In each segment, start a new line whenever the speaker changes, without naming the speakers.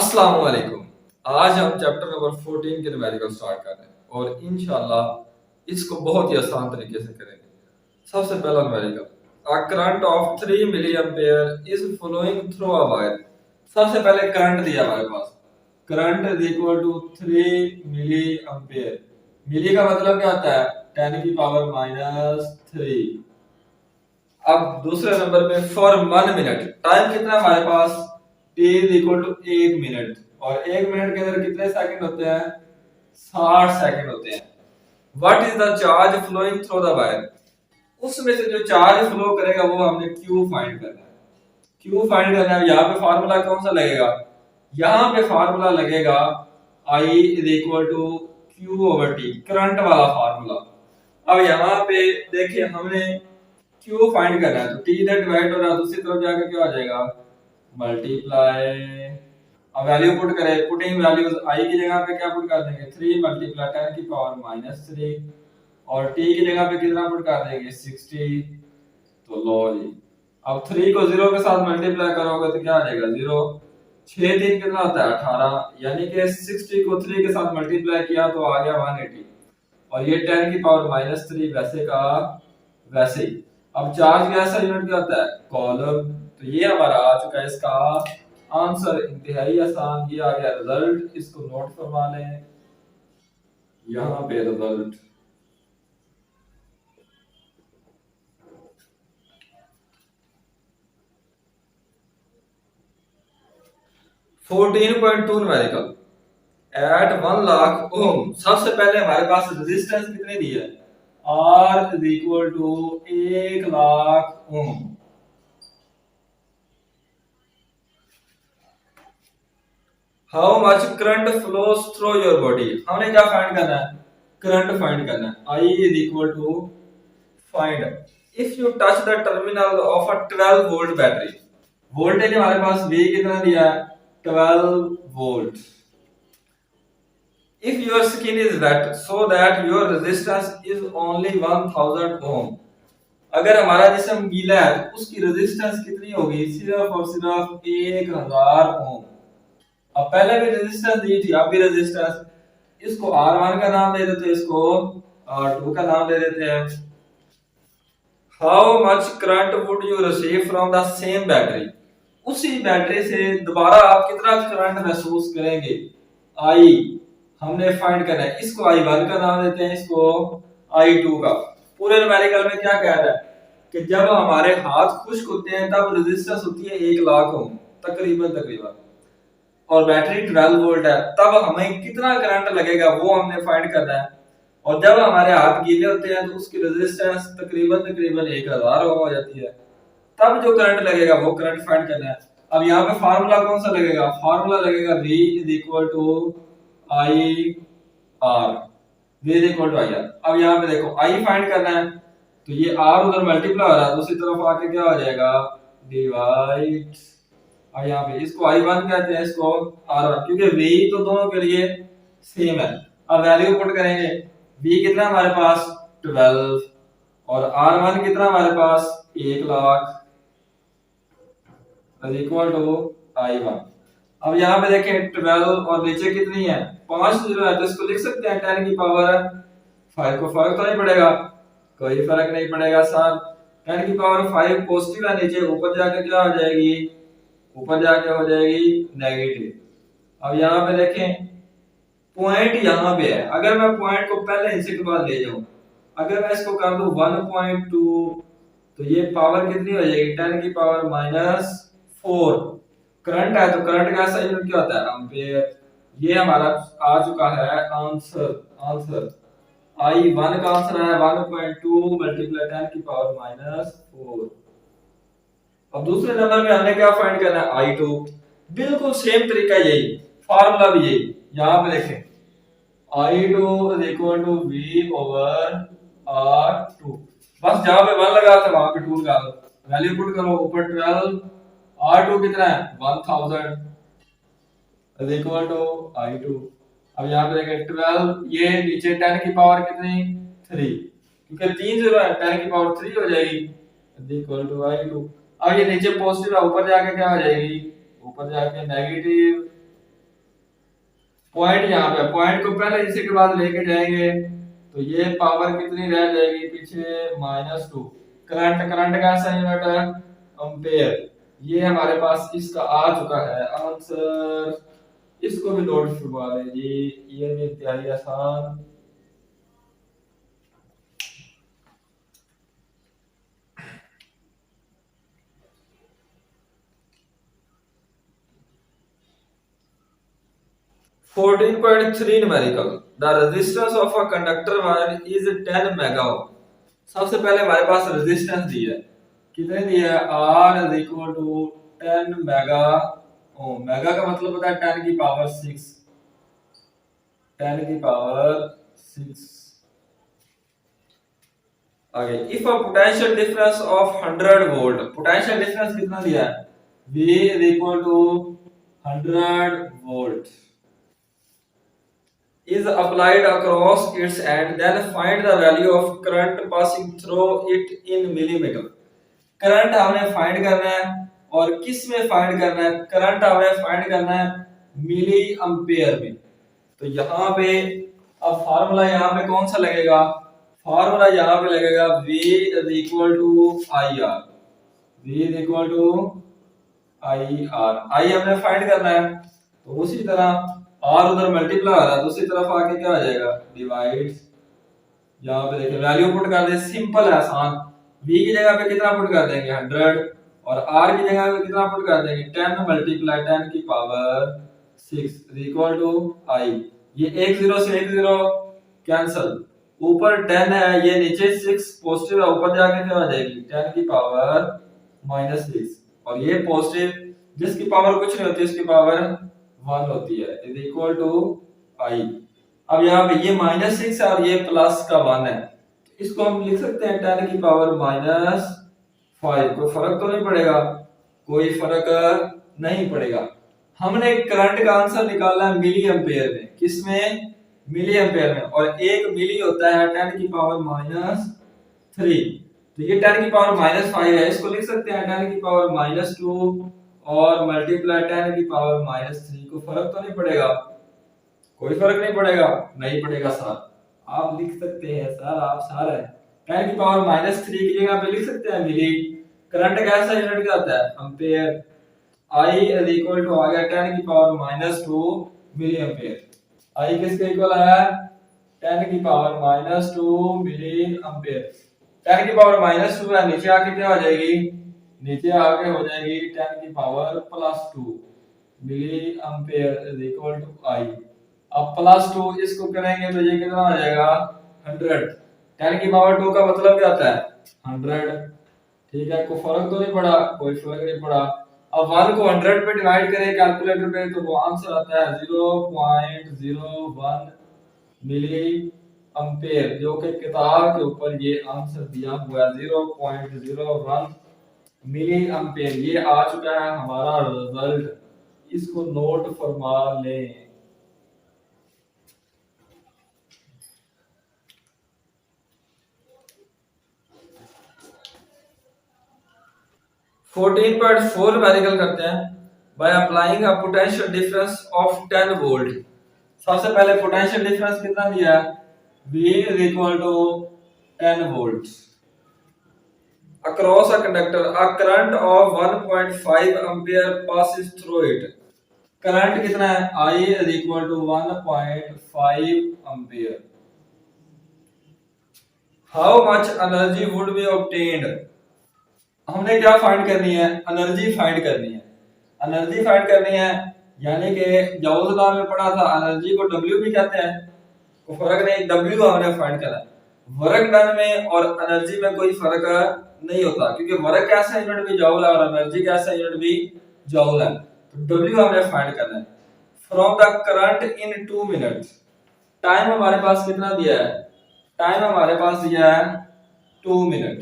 अस्सलाम वालेकुम। आज हम चैप्टर नंबर 14 के न्यूमेरिकल स्टार्ट कर रहे हैं और इंशाल्लाह इसको बहुत ही आसान तरीके से करेंगे। सबसे पहला numerical, a current of 3 milliampere is flowing through a wire. सबसे पहले करंट दिया हमारे पास, current is equal to 3 milliampere. Milli का मतलब क्या होता है? 10 की पावर माइनस 3। अब दूसरे नंबर पे फॉर 1 मिनट, टाइम कितना है हमारे पास? t is equal to 1 minute, और 1 मिनट के अंदर कितने सेकंड होते हैं? 60 सेकंड होते हैं। What is the charge flowing through the wire? उसमें से जो चार्ज फ्लो करेगा वो हमने q फाइंड करना है। q फाइंड करना है। यहाँ पे फार्मूला कौन सा लगेगा? यहाँ पे फार्मूला लगेगा I is equal to q over t, current वाला फार्मूला। अब यहाँ पे देखिए हमने q फाइंड करना है, तो t इधर डिवाइड हो रहा है, दूसरी तरफ जाकर क्या हो जाएगा? मल्टीप्लाई। अब वैल्यू पुट करें, पुटिंग वैल्यूज I की जगह पे क्या पुट कर देंगे? 3 मल्टीप्लाई 10 की पावर माइनस 3, और t की जगह पे कितना पुट कर देंगे? 60। तो लो जी, अब 3 को 0 के साथ मल्टीप्लाई करोगे तो क्या आ जाएगा? 0। 6 3 कितना होता है? 18। यानी कि 60 को 3 के साथ मल्टीप्लाई किया तो आ गया 180, और ये 10 की पावर माइनस 3 वैसे का वैसे ही। अब चार्ज का ऐसा यूनिट क्या होता है? कॉलम। तो ये हमारा आ चुका है इसका आंसर, इंतहाई आसान। ये आ गया रिजल्ट, इसको नोट फरमा लें यहाँ पे result. Fourteen point two numerical at 1 lakh ohm. सबसे पहले हमारे पास रेजिस्टेंस कितनी दी है? R is equal to 1 lakh ohm. How much current flows through your body? हमने क्या फाइंड करना है? करंट फाइंड करना है। I is equal to find if you touch the terminal of a 12 volt battery. Voltage हमारे पास V कितना दिया है? 12 volt. If your skin is wet so that your resistance is only 1000 ohm। अगर हमारा जिस्म गीला है तो उसकी रेजिस्टेंस कितनी होगी? सिर्फ और सिर्फ 1000 ओम। अब पहले भी रेजिस्टेंस दी थी, अब भी रेजिस्टेंस। इसको R1 का नाम दे देते हैं, इसको R2 का नाम दे देते हैं। How much current would you receive from the same battery? उसी बैटरी से दोबारा आप कितना करंट महसूस करेंगे? I हमने फाइंड करना है। इसको I1 का नाम देते हैं, इसको I2 का। पूरे न्यूमेरिकल में क्या कह रहा है कि जब हमारे हाथ खुश्क होते हैं तब रेजिस्टेंस होती है 1 लाख ओम तकरीबन, और बैटरी 12 वोल्ट है, तब हमें कितना करंट लगेगा वो हमने फाइंड करना है। और जब हमारे हाथ गीले होते हैं तो उसकी रेजिस्टेंस तकरीबन 1000 ओम हो जाती है, तब जो करंट लगेगा वो करंट फाइंड करना है। अब यहाँ पे फार्मूला कौन सा लगेगा? फार्मूला लगेगा V is equal to I R. V is equal to I R. अब यहाँ पे देखो I फाइंड करना है, तो ये R उधर मल्टीप्लाई हो रहा है, दूसरी तरफ आके क्या हो जाएगा? डिवाइड। अब यहाँ पे इसको I1 कहते हैं, इसको R1, क्योंकि V तो दोनों के लिए सेम है। अब वैल्यू पुट करेंगे। V कितना हमारे पास? 12, और R1 कितना हमारे पास? 1 lakh is equal to I1। अब यहाँ पे देखें 12 और नीचे कितनी है? 5 जीरो है, तो इसको लिख सकते हैं 10 की पावर 5 को फर्क तो नहीं पड़ेगा, कोई फर्क नहीं पड़ेगा सर। 10 की पावर 5 पॉजिटिव है नीचे, ऊपर जाके क्या हो जाएगी? ऊपर जाके हो जाएगी नेगेटिव। अब यहाँ पे देखें पॉइंट यहाँ पे है, अगर मैं पॉइंट को पहले हिस्से के बाद ले जाऊं, अगर मैं इसको कर दूं 1.2, तो ये पावर कितनी हो जाएगी? 10 की पावर माइनस 4। करंट है तो करंट का ऐसा यूनिट क्या होता है? एम्पेयर। ये हमारा आ चुका है आंसर। I1 का आंसर है 1.2 मल्टीप्लाई 10 की पावर माइनस 4। अब दूसरे नंबर में हमने क्या फाइंड करना है? I2। बिल्कुल सेम तरीका यही, फार्मूला भी यही। यहाँ पे देखें I2 is equal to V over R2। बस जहां पे 1 लगा था वहां पे 2 लगा दो, वैल्यू पुट करो, ऊपर 12, R2 कितना है? 1000 is equal to I2। अब यहाँ पे देखें 12, ये नीचे 10 की पावर कितनी? 3, क्योंकि 3 जीरो है, 10 की पावर 3 हो जाएगी is equal to I2। अब ये नीचे पॉजिटिव है, ऊपर जाके क्या हो जाएगी? ऊपर जाके नेगेटिव पॉइंट यहाँ पे, पॉइंट को पहले इसी के बाद लेके जाएंगे तो ये पावर कितनी रह जाएगी पीछे, -2। करंट, करंट का ऐसा यूनिट है एम्पेयर। ये हमारे पास इसका आ चुका है आंसर। इसको भी नोट करवा लीजिए, ये भी इंतहाई आसान। Fourteen point three numerical, the resistance of a conductor wire is 10 mega ओम। सबसे पहले हमारे पास रेजिस्टेंस दी है, कितने दी है, R is equal to 10 mega ohm. Mega का मतलब होता है 10 की पावर 6, 10 की पावर 6। आगे, if a potential difference of 100 volt, potential difference कितना दिया है, V is equal to 100 volt is applied across its end, then find the value of current passing through it in millimeter। Current हमने find करना है, और किस में find करना है, करंट हमें फाइंड करना है मिली एम्पेयर में। तो यहाँ पे अब फार्मूला यहाँ पे कौन सा लगेगा, फार्मूला यहाँ पे लगेगा V is equal to I R. V is equal to I R, I हमने फाइंड करना है, तो उसी तरह R उधर मल्टीप्लाई हो रहा है, दूसरी तरफ आके क्या हो जाएगा, डिवाइड। यहाँ पे देखिए वैल्यू पुट कर दे, सिंपल है, आसान। V की जगह पे कितना पुट कर देंगे, 100, और R की जगह पे कितना पुट कर देंगे, 10 मल्टीप्लाई 10 की पावर 6 इक्वल टू आई। ये एक जीरो से एक जीरो कैंसल, ऊपर 10 है, ये नीचे 6 पॉजिटिव है, ऊपर जाके क्या हो जाएगी 10 की पावर -6, और ये पॉजिटिव जिसकी पावर कुछ नहीं होती उसकी पावर 1 होती है, इज इक्वल टू आई। अब यहाँ पे ये -6 है और ये प्लस का 1 है, तो इसको हम लिख सकते हैं 10 की पावर -5। कोई फर्क तो नहीं पड़ेगा, कोई फर्क नहीं पड़ेगा। हमने करंट का आंसर निकालना है मिली एम्पेयर में, किसमें, मिली एम्पेयर में, और एक मिली होता है 10 की पावर -3। तो ये 10 की पावर -5 है, इसको लिख सकते हैं 10 की पावर -2 और मल्टीप्लाई 10 की पावर -3। को फर्क तो नहीं पड़ेगा, कोई फर्क नहीं पड़ेगा, नहीं पड़ेगा सर। आप लिख सकते हैं सर, आप सर है, 10 की पावर -3 की जगह पे लिख सकते हैं मिली। करंट कैसा यूनिट क्या होता है, ampere. I is equal to आ गया 10 की पावर -2 मिली एम्पेयर। आई किसके इक्वल आया, 10 की पावर -2 मिली एम्पेयर। 10 की पावर -2 है, नीचे आके क्या हो जाएगी, नीचे आके हो जाएगी 10 की power +2 milliampere is equal to I. अब +2 इसको करेंगे तो ये कितना आ जाएगा, 100। 10 की पावर 2 का मतलब क्या होता है, 100। ठीक है, कोई फर्क तो नहीं पड़ा, कोई फर्क नहीं पड़ा। अब 1 को 100 पे डिवाइड करें कैलकुलेटर पे तो वो आंसर आता है 0.01 मिली एम्पेयर, जो कि किताब के ऊपर ये आंसर दिया हुआ है 0.01 मिली एम्पेयर। ये आ चुका है हमारा रिजल्ट, इसको नोट फरमा लें। फोर्टीन पॉइंट फोर मेडिकल करते हैं, by applying a potential difference of 10 volt. सबसे पहले पोटेंशियल डिफरेंस कितना दिया है, V is equal to 10 volt across a conductor, a current of 1.5 ampere passes through it। Current कितना है, I is equal to 1.5 ampere। How much energy would be obtained? हमने क्या find करनी है, एनर्जी फाइंड करनी है। एनर्जी फाइंड करनी है, यानी कि जॉल्स लॉ में पढ़ा था एनर्जी को W भी कहते हैं, कोई फर्क नहीं, W हमने फाइंड करना है। वर्क डन में और एनर्जी में कोई फर्क नहीं होता, क्योंकि वर्क कैसा यूनिट भी जॉल है और एनर्जी कैसा यूनिट भी जॉल है। तो W हमने फाइंड करना है। From the current in 2 minutes, time हमारे पास कितना दिया है, टाइम हमारे पास दिया है 2 मिनट,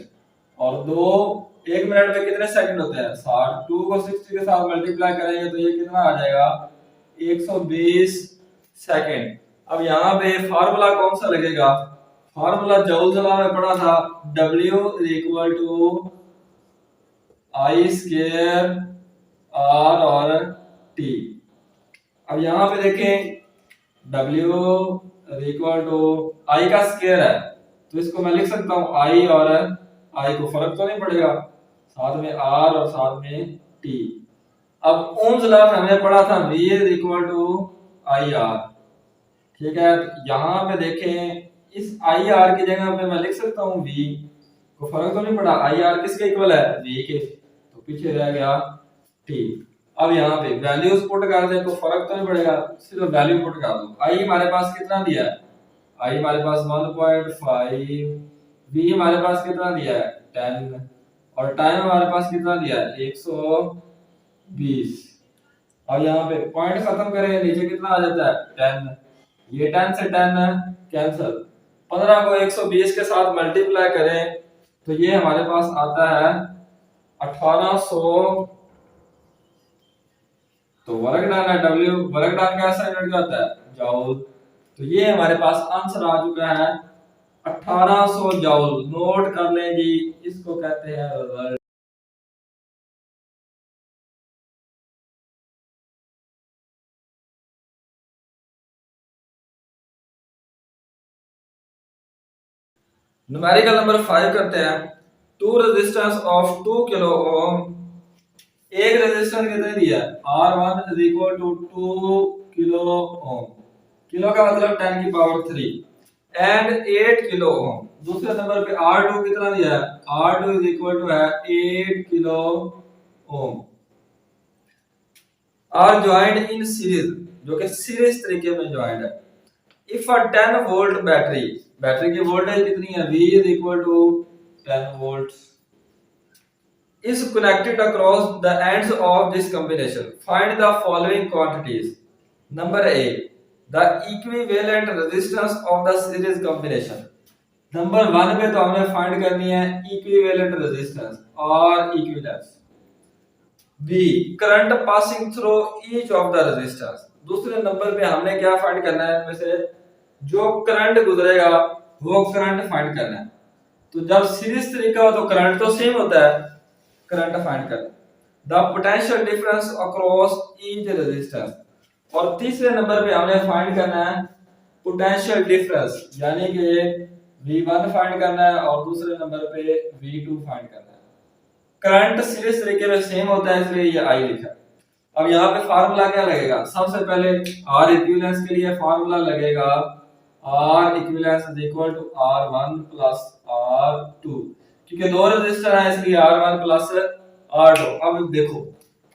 और दो 1 मिनट में कितने सेकंड होते हैं, 60। 2 को 60 के साथ मल्टीप्लाई करेंगे तो ये कितना आ जाएगा, 120 सेकंड। अब यहाँ पे फार्मूला कौन सा लगेगा, फार्मूला जॉल्स लॉ में पढ़ा था, W is equal to I square R और T। अब यहाँ पे देखें W इक्वल टू आई का स्क्वायर है, तो इसको मैं लिख सकता हूँ आई, और आई को फर्क तो नहीं पड़ेगा, साथ में R और साथ में T। अब ओम्स लॉ में हमने पढ़ा था V equal to I R, ठीक है। तो यहाँ पे देखें इस आई आर की जगह पे मैं लिख सकता हूँ V, को फर्क तो नहीं पड़ा, आई आर किसके इक्वल है, V के, तो पीछे रह गया T। अब यहाँ पे वैल्यूज पुट कर दे तो फर्क तो नहीं पड़ेगा, सिर्फ वैल्यू पुट कर दो। आई हमारे पास कितना दिया है, आई हमारे पास 1.5, V हमारे पास कितना दिया है 10, और टाइम हमारे पास कितना दिया है 120। अब यहाँ पे पॉइंट खत्म करें, नीचे कितना आ जाता है 10, ये 10 से 10 कैंसिल, 15 को 120 के साथ मल्टीप्लाई करें तो ये हमारे पास आता है 1800। तो वर्क डन है, W वर्क डन कैसा यूनिट होता है, जॉउल। तो ये हमारे पास आंसर आ चुका है 1800 जॉउल। नोट कर लें जी, इसको कहते हैं रिजल्ट। न्यूमेरिकल नंबर 5 करते हैं। Two resistance of 2 kilo ohm, एक रेजिस्टेंस कितने दिया है, R1 is equal to 2 kilo ohm, kilo का मतलब 10 की पावर 3, एंड 8 किलो ओम। दूसरे नंबर पे R2 कितना दिया है, R2 इज इक्वल टू है 8 kilo ohm, are joint in series, जो कि सीरीज तरीके में ज्वाइंट है। If a 10 volt battery, battery की वोल्टेज कितनी है, V is equal to 10 volts, is connected across the ends of this combination. Find the following quantities. Number A, the equivalent resistance of the series combination. Number 1 पे तो हमें find करनी है equivalent resistance और equivalence. B, current passing through each of the resistance. दूसरे नंबर पे हमने क्या फाइंड करना है, इनमें से जो करंट गुजरेगा वो करंट फाइंड करना है। तो जब सीरीज तरीका हो तो करंट तो सेम होता है, करंट फाइंड कर। The potential difference across each resistance, और तीसरे नंबर पे हमने फाइंड करना है पोटेंशियल डिफरेंस, यानी कि V1 फाइंड करना है और दूसरे नंबर पे V2 फाइंड करना है। करंट सीरीज तरीके में सेम होता है, इसलिए ये I लिखा। अब यहाँ पे फार्मूला क्या लगेगा, सबसे पहले R इक्विवेलेंस के लिए फार्मूला लगेगा R equivalence is equal to R1 plus R2, क्योंकि दो रेजिस्टर है इसलिए R1 प्लस R2। अब देखो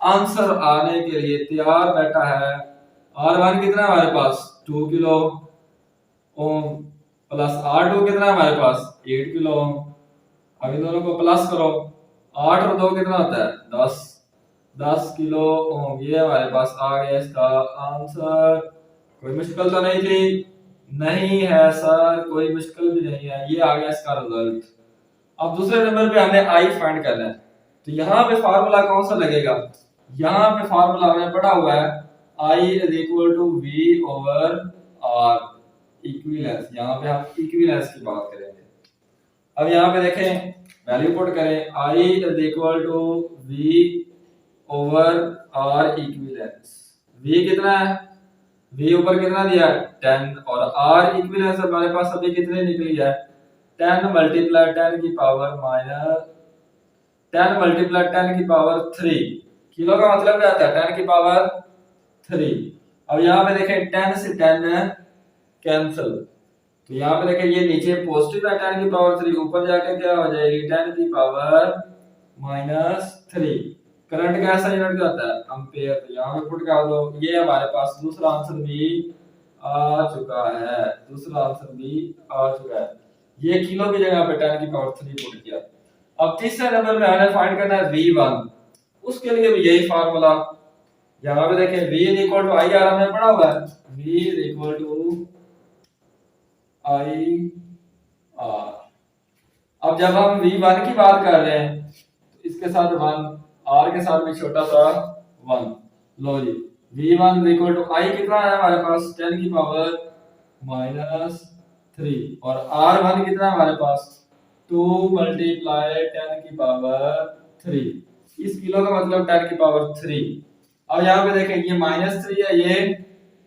आंसर आने के लिए तैयार बैठा है। R1 कितना है हमारे पास 2 किलो ओम, प्लस R2 कितना है हमारे पास 8 किलो ओम। अब इन दोनों को प्लस करो, 8 और 2 कितना होता है 10, 10 किलो ओम। ये हमारे पास आ गया इसका आंसर। कोई मुश्किल तो नहीं थी, नहीं है सर, कोई मुश्किल भी नहीं है, ये आ गया इसका रिजल्ट। अब दूसरे नंबर पे हमें आई फाइंड करना है, तो यहाँ पे फार्मूला कौन सा लगेगा, यहाँ पे फार्मूला हमने पढ़ा हुआ है I is equal to V over R, equivalence. यहाँ पे हम इक्विवेलेंस की बात करेंगे। अब यहाँ पे देखें वैल्यू पुट करें, I is equal to V over R equivalence. V कितना है, वी ऊपर कितना दिया 10, और आर इक्विवेलेंस हमारे पास अभी कितने निकली है 10 मल्टीप्लाई 10 की पावर माइनस 10 मल्टीप्लाई 10 की पावर 3, किलो का मतलब क्या आता है 10 की पावर 3। अब यहाँ पे देखें 10 से 10 कैंसिल, तो यहाँ पे देखें ये नीचे पॉजिटिव है 10 की पावर 3, ऊपर जाके क्या हो जाएगी 10 की पावर माइनस 3। करंट कैसा यूनिट का होता है एम्पेयर, तो यहाँ पे पुट कर दो। ये हमारे पास दूसरा आंसर भी आ चुका है, दूसरा आंसर भी आ चुका है। ये किलो की जगह पे 10 की पावर 3 पुट किया। अब तीसरे नंबर में हमें फाइंड करना है V1, उसके लिए भी यही फार्मूला। यहाँ पे देखें V is equal to I R हमने पढ़ा हुआ है, V is equal to I R. अब जब हम V1 की बात कर रहे हैं तो इसके साथ 1, R के साथ भी छोटा सा 1। लो जी V1 इज इक्वल टू आई कितना है हमारे पास 10 की पावर माइनस 3, और R1 कितना है हमारे पास 2 मल्टीप्लाई 10 की पावर 3। इस किलो का मतलब 10 की पावर 3। अब यहाँ पे देखें ये माइनस 3 है ये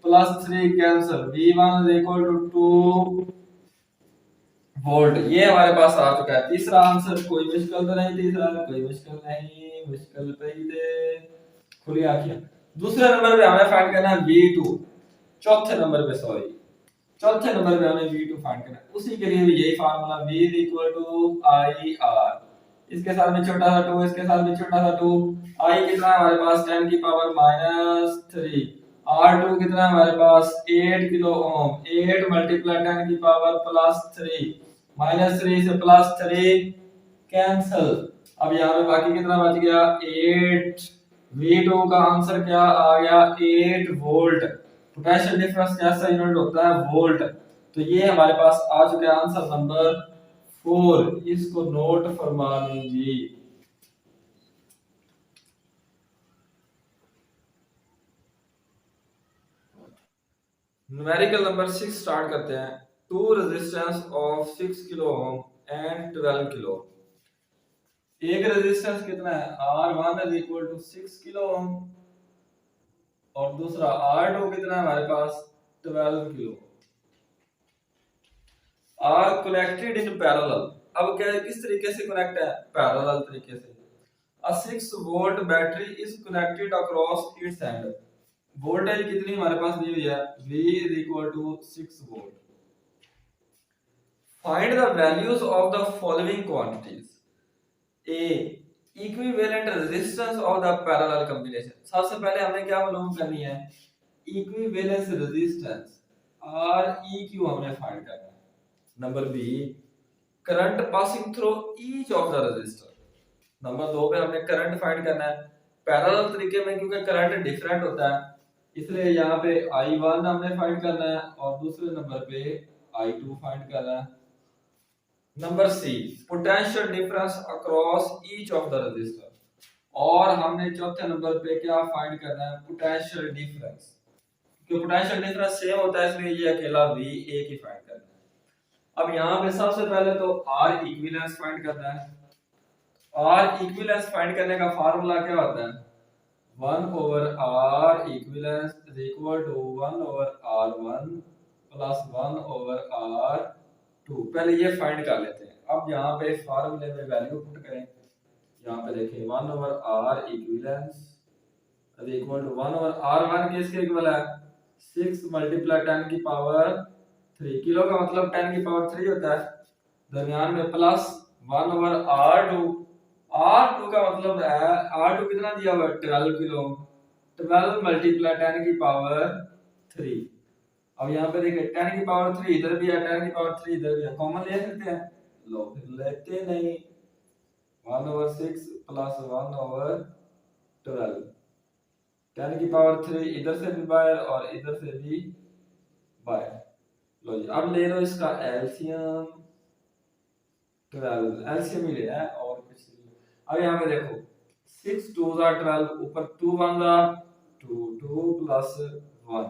+3 cancel, V1 is equal to 2 volt. ये हमारे पास आ चुका है। तीसरा आंसर कोई मुश्किल तो नहीं, तीसरा कोई मुश्किल नहीं, मुश्किल पे ही दे खुली आंखें। दूसरे नंबर पे हमें फाइंड करना है V2, चौथे नंबर पे सॉरी चौथे नंबर पे हमें V2 फाइंड करना है। उसी के लिए भी यही formula V is equal to IR, इसके साथ में छोटा सा 2, इसके साथ में छोटा सा 2। I कितना है हमारे पास 10 की पावर -3, R2 कितना है हमारे पास 8 किलो ओम, 8 मल्टीप्लाई 10 की पावर +3, -3 से +3 कैंसिल। अब यहाँ पे बाकी कितना बच गया 8। V2 का आंसर क्या आ गया 8 वोल्ट। पोटेंशियल डिफरेंस कैसा यूनिट होता है वोल्ट। तो ये हमारे पास आ चुका है आंसर नंबर 4, इसको नोट फरमा लीजिए। न्यूमेरिकल नंबर 6 स्टार्ट करते हैं। Two resistance of 6 kilo ohm and 12 kilo. एक रेजिस्टेंस कितना है R1 is equal to 6 kilo ohm और दूसरा R2 कितना है हमारे पास 12 kilo. Are connected in parallel. अब क्या किस तरीके से कनेक्ट है पैरेलल तरीके से। A 6 volt battery is connected across its end. Voltage कितनी हमारे पास दी हुई है V is equal to 6 volt. Find the values of the following quantities. A equivalent resistance of the parallel combination. सबसे पहले हमें क्या मालूम करनी है equivalence resistance R E Q हमने फाइंड करना है। Number B current passing through each of the resistor. Number 2 पे हमने करंट फाइंड करना है पैरेलल तरीके में, क्योंकि करंट डिफरेंट होता है इसलिए यहाँ पे I1 हमने फाइंड करना है और दूसरे नंबर पे I2 फाइंड करना है। Number C potential difference across each of the resistor. और हमने चौथे नंबर पे क्या फाइंड करना है पोटेंशियल डिफरेंस, क्योंकि पोटेंशियल डिफरेंस सेम होता है इसलिए ये अकेला V एक ही फाइंड करना है। अब यहाँ पे सबसे पहले तो R इक्विवेलेंस फाइंड करना है। R इक्विवेलेंस फाइंड करने का फार्मूला क्या होता है 1/R equivalence is equal to 1/R1 plus 1/R2। पहले ये फाइंड कर लेते हैं। अब यहाँ पे फार्मूले में वैल्यू पुट करें। यहाँ पे देखें 1/R equivalence is equal to 1/R1 किसके इक्वल है 6 मल्टीप्लाई 10 की पावर 3। किलो का मतलब 10 की पावर 3 होता है, दरमियान में प्लस 1/R2। R2 का मतलब है R2 कितना दिया हुआ है 12 किलो, 12 मल्टीप्लाई 10 की पावर 3। अब यहाँ पे देखिए 10 की पावर 3 इधर भी है, 10 की पावर 3 इधर भी है, कॉमन ले सकते हैं लो फिर लेते नहीं। 1/6 प्लस 1/12, 10 की पावर 3 इधर से भी बाहर और इधर से भी बाहर। लो जी अब ले लो इसका एलसीएम 12, एलसीएम ही लेना है और कुछ नहीं। अब यहाँ पे देखो 6 2 12, ऊपर 2 1 2 2 प्लस 1,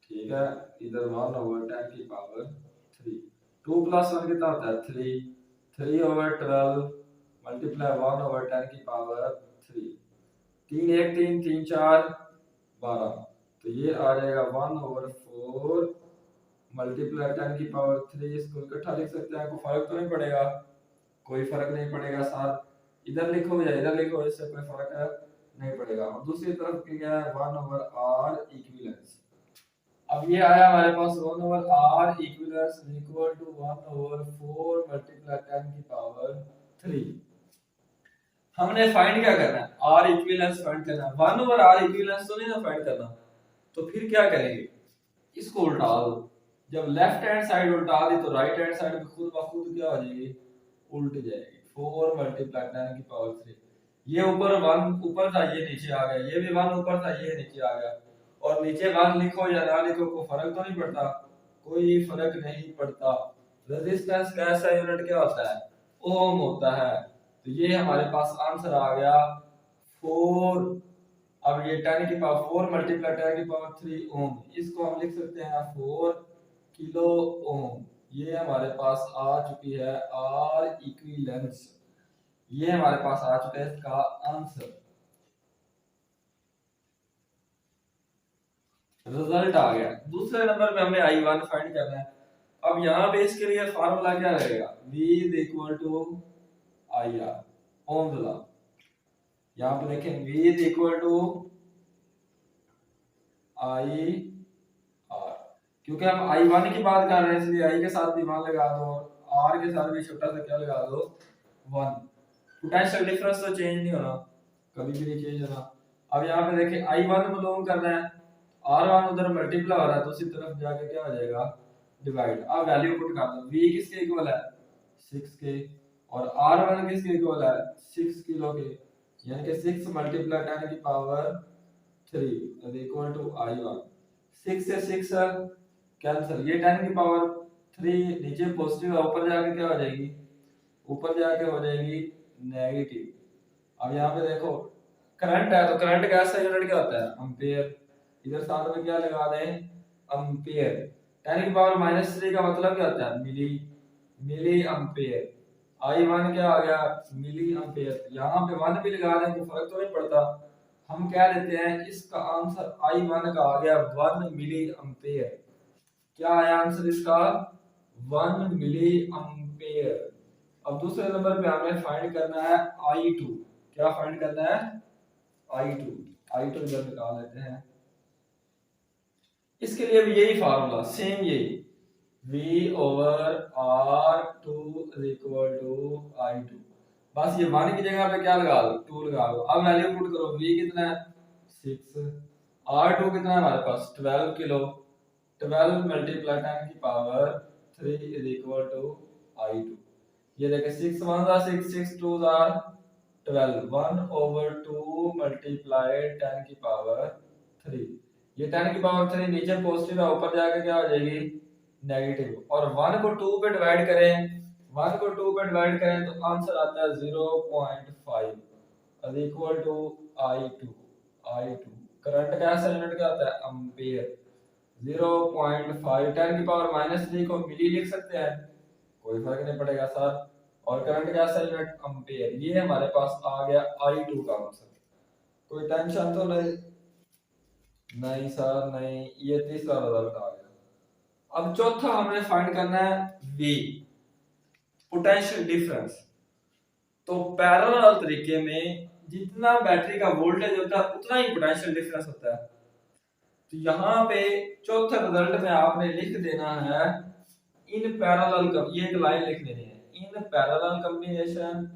ठीक है इधर 1/10 की पावर 3। 2 प्लस 1 कितना होता है 3, 3/12 मल्टीप्लाई 1/10 की पावर 3। 3 1 3 3 4 12, तो ये आ जाएगा 1/4 मल्टीप्लाई 10 की पावर 3। इसको इकट्ठा लिख सकते हैं, कोई फर्क तो नहीं पड़ेगा, कोई फर्क नहीं पड़ेगा। साथ इधर लिखो या इधर लिखो इससे कोई फर्क नहीं पड़ेगा। और दूसरी तरफ क्या है 1/R इक्विवेलेंस। अब ये आया हमारे पास 1/R equivalence equal to 1/4 multiply 10 की पावर 3। हमने फाइंड क्या करना है R इक्विवेलेंस फाइंड करना है। 1/R इक्विवेलेंस तो नहीं ना फाइंड करना, तो फिर क्या करेंगे इसको उल्टा दो। जब लेफ्ट हैंड साइड उल्टा दी तो राइट हैंड साइड भी खुद ब खुद क्या हो जाएगी उल्ट जाएगी। 4 मल्टीप्लाई 10 की पावर 3। ये ऊपर 1 ऊपर था ये नीचे आ गया, ये भी 1 ऊपर था ये नीचे आ गया। और नीचे 1 लिखो या ना लिखो कोई फर्क तो नहीं पड़ता, कोई फर्क नहीं पड़ता। रेजिस्टेंस का ऐसा यूनिट क्या होता है ओम होता है। तो ये हमारे पास आंसर आ गया 4। अब ये 10 की पावर 4 मल्टीप्लाई 10 की पावर 3 ओम, इसको हम लिख सकते हैं 4 किलो ओम। ये हमारे पास आ चुकी है R इक्विवेलेंस, ये हमारे पास आ चुका है इसका आंसर। रिजल्ट आ गया। दूसरे नंबर पे हमने I1 फाइंड करना है। अब यहाँ पे इसके लिए फार्मूला क्या रहेगा, V is equal to I R, ohm's law. यहाँ पे देखें V is equal to I R, क्योंकि हम I1 की बात कर रहे हैं इसलिए I के साथ भी 1 लगा दो और R के साथ भी छोटा सा क्या लगा दो 1। पोटेंशियल डिफरेंस तो चेंज नहीं होना, कभी भी नहीं चेंज होना। अब यहाँ पे देखें I1 बिलोंग करना है, R1 उधर मल्टीप्लाई हो रहा है तो उसी तरफ जाके क्या हो जाएगा डिवाइड। अब वैल्यू पुट कर दो, V किसके इक्वल है 6 के और R1 किसके इक्वल है 6 किलो के, यानी कि 6 मल्टीप्लाई 10 की power 3 is equal to I1। 6 से 6 कैंसिल, ये 10 की पावर 3 नीचे पॉजिटिव है, ऊपर जाके क्या हो जाएगी, ऊपर जाके हो जाएगी नेगेटिव। अब यहाँ पे देखो करंट है तो करंट का ऐसा यूनिट क्या होता है एम्पियर, इधर साथ में क्या लगा दें एम्पियर। 10 की पावर -3 का मतलब क्या होता है मिली, मिली एम्पियर। I1 क्या आ गया मिली एम्पियर, यहाँ पे 1 भी लगा दें तो फर्क तो नहीं पड़ता। हम कह देते हैं इसका आंसर I1 का आ गया 1 मिली एम्पियर। क्या आया आंसर इसका 1 मिली एम्पियर। अब दूसरे नंबर पे हमें फाइंड करना है I2। क्या फाइंड करना है I2 इधर निकाल लेते हैं। इसके लिए भी यही फार्मूला सेम यही V over R2 is equal to I2। बस ये 1 की जगह पे क्या लगा दो 2 लगा दो। अब वैल्यू पुट करो, V कितना है 6, R2 कितना है हमारे पास 12 किलो, 12 मल्टीप्लाई 10 की power 3 is equal to I2। ये देखें 6 1 जा 6, 6 2 जा 12, 1 ओवर 2 मल्टीप्लाई 10 की पावर 3। ये 10 की पावर 3 नीचे पॉजिटिव है, ऊपर जाके क्या हो जाएगी नेगेटिव। और 1 को 2 पे डिवाइड करें, 1 को 2 पे डिवाइड करें तो आंसर आता है 0.5 is equal to I2। Current का ऐसा यूनिट क्या होता है एम्पियर। 0.5 10 की पावर -3 को मिली लिख सकते हैं, कोई फर्क नहीं पड़ेगा सर। और करंट का ऐसा यूनिट एम्पियर। ये हमारे पास आ गया I2 का आंसर। कोई टेंशन तो नहीं सर नहीं, ये तीसरा रिजल्ट आ गया। अब चौथा हमने फाइंड करना है V पोटेंशियल डिफरेंस। तो पैरेलल तरीके में जितना बैटरी का वोल्टेज होता है उतना ही पोटेंशियल डिफरेंस होता है। तो यहाँ पे चौथे रिजल्ट में आपने लिख देना है इन पैरेलल, ये एक लाइन लिख देनी है, in parallel combination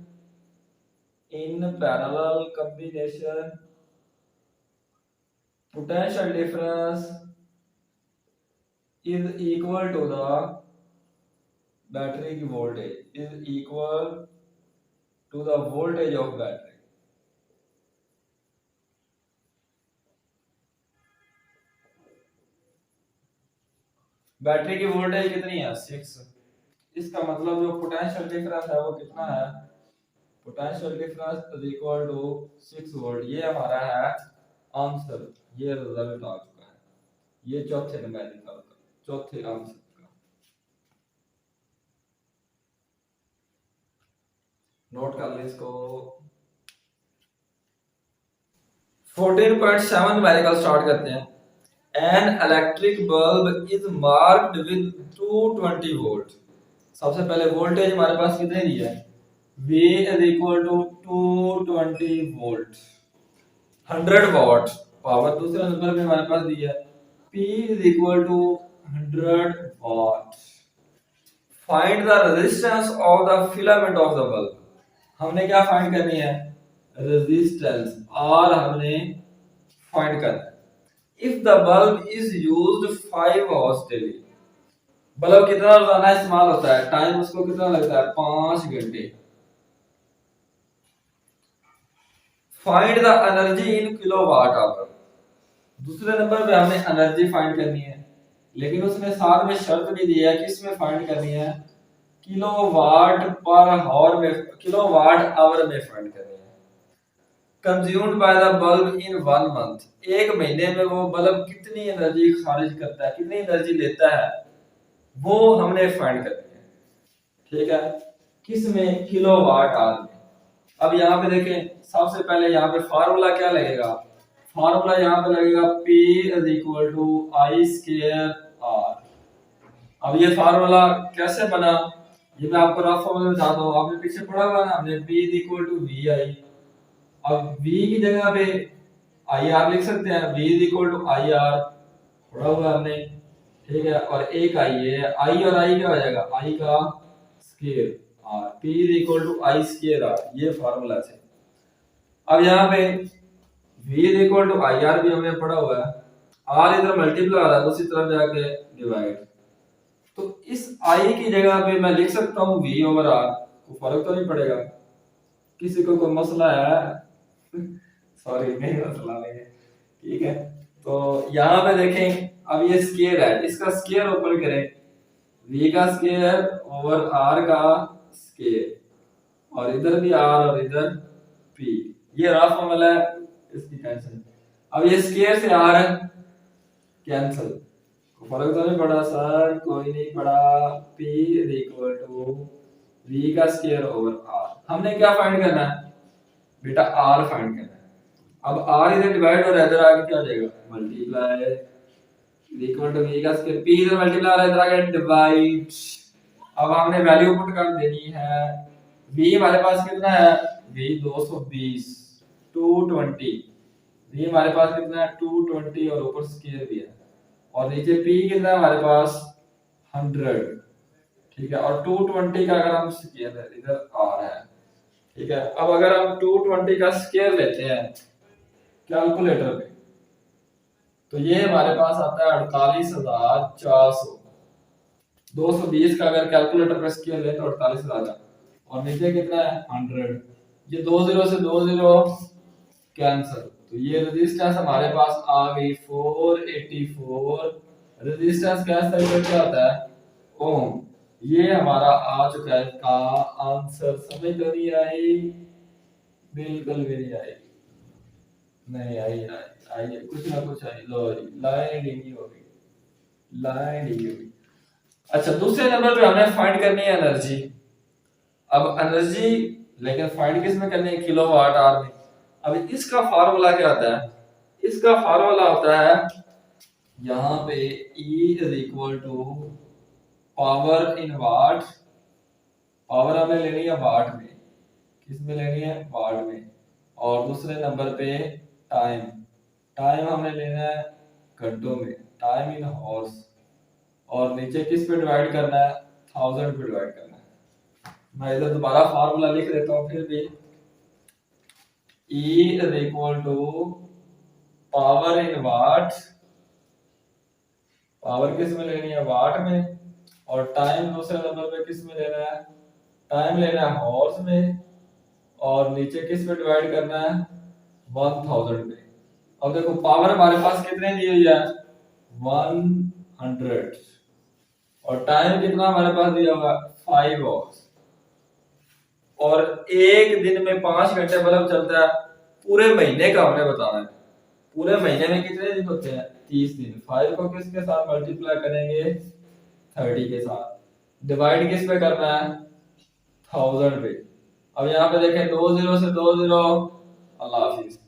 potential difference is equal to the battery की voltage is equal to the voltage of battery। Battery की वोल्टेज कितनी है 6, इसका मतलब जो पोटेंशियल डिफरेंस है वो कितना है, potential difference is equal to 6 volt. ये हमारा है आंसर, ये रिजल्ट आ चुका है। ये चौथे नंबर का चौथे आंसर का नोट कर ले इसको। 14.7 मेरिकल स्टार्ट करते हैं। An electric bulb is marked with 220 volt। सबसे पहले वोल्टेज हमारे पास कितने दी है V is equal to 220 volt 100 watt power. दूसरे नंबर पे हमारे पास दी है P is equal to 100 watt। Find the resistance of the filament of the bulb। हमने क्या फाइंड करनी है रेजिस्टेंस, और हमने फाइंड करना है if the bulb is used 5 hours daily। Bulb कितना रोजाना इस्तेमाल होता है, टाइम उसको कितना लगता है 5 घंटे। Find the energy in kilowatt hour. दूसरे नंबर पे हमने एनर्जी फाइंड करनी है, लेकिन उसने साथ में शर्त भी दी है कि इसमें फाइंड करनी है किलोवाट पर आवर में, किलोवाट आवर में फाइंड करनी है। Consumed by the bulb in 1 month, एक महीने में वो बल्ब कितनी एनर्जी खारिज करता है, कितनी एनर्जी लेता है, वो हमने फाइंड करनी है। ठीक है, किस में किलोवाट आवर में। अब यहाँ पे देखें सबसे पहले यहाँ पे फार्मूला क्या लगेगा, फॉर्मूला यहाँ पे लगेगा P is equal to I square R. अब ये फार्मूला कैसे बना, ये मैं आपको रफ फॉर्मूला में बताता हूँ। आपने पीछे पढ़ा हुआ ना हमने, P is equal to V I. अब V की जगह पे आई आर लिख सकते हैं, V is equal to I R पढ़ा हुआ हमने, ठीक है। और एक आई है, आई और आई क्या हो जाएगा, आई का square R, P is equal to I square R, ये फार्मूला है। अब यहाँ पे V is equal to I R भी हमने पढ़ा हुआ है, R इधर मल्टीप्लाई आ रहा है दूसरी तरफ जाके डिवाइड, तो इस I की जगह पे मैं लिख सकता हूँ V ओवर R, कोई फर्क तो नहीं पड़ेगा। किसी को कोई मसला है? सॉरी नहीं मसला नहीं है, ठीक है। तो यहाँ पे देखें, अब ये स्केयर है, इसका स्केयर ऊपर करें, V का स्केयर ओवर R का स्केयर, और इधर भी R और इधर P, ये रफ फॉर्मूला है, इसकी टेंशन। अब ये स्केयर से R कैंसिल, फर्क तो नहीं पड़ा सर, कोई नहीं पड़ा। P is equal to V का स्केयर ओवर R। हमने क्या फाइंड करना है बेटा, R फाइंड करना है। अब R इधर डिवाइड हो रहा है, इधर आगे क्या हो जाएगा, मल्टीप्लाई इक्वल टू V का स्केयर, P इधर मल्टीप्लाई आ रहा है, इधर आगे डिवाइड। अब हमने वैल्यू पुट कर देनी है। V हमारे पास कितना है, V 220 220, V हमारे पास कितना है 220, और ऊपर स्केयर भी है, और नीचे P कितना है हमारे पास 100, ठीक है। और 220 का अगर हम स्केयर इधर आ रहा है, ठीक है। अब अगर हम 220 का स्केयर लेते हैं कैलकुलेटर पे, तो ये हमारे पास आता है 48,400। 220 का अगर कैलकुलेटर पे स्केयर ले तो 48,000, और नीचे कितना है 100, ये 20 से 20 कैंसिल, तो ये रेजिस्टेंस हमारे पास आ गई 484। रेजिस्टेंस कैसे तरीके क्या होता है, ओम। ये हमारा आ चुका है का आंसर, समझ तो नहीं आई, बिल्कुल भी नहीं आई, नहीं आई, आई कुछ ना कुछ आई, लो लाइन ही होगी, लाइन ही होगी। अच्छा, दूसरे नंबर पे हमें फाइंड करनी है एनर्जी। अब एनर्जी लेकिन फाइंड किस में करनी है, किलोवाट आवर में। अब इसका फार्मूला क्या होता है, इसका फार्मूला होता है यहाँ पे E is equal to power in watt, power हमें लेनी है वाट में, किस में लेनी है, वाट में। और दूसरे नंबर पे टाइम, टाइम हमें लेना है घंटों में, टाइम इन हॉर्स। और नीचे किस पे डिवाइड करना है, 1000 पे डिवाइड करना है। मैं इधर दोबारा फार्मूला लिख देता हूँ फिर भी, E is equal to power in watt, power किस में लेनी है, वाट में। और टाइम दूसरे नंबर पे किस में लेना है, टाइम लेना है हॉर्स में। और नीचे किस पे डिवाइड करना है, 1000 पे। अब देखो पावर हमारे पास कितने दी हुई है, 100, और टाइम कितना हमारे पास दिया हुआ, 5 आवर्स। और एक दिन में 5 घंटे बल्ब चलता है, पूरे महीने का हमने बताना है, पूरे महीने में कितने दिन होते हैं, 30 दिन। 5 को किसके साथ मल्टीप्लाई करेंगे, 30 के साथ। डिवाइड किस पे करना है, 1000 पे। अब यहाँ पे देखें 20 से 20, अल्लाह हाफिज,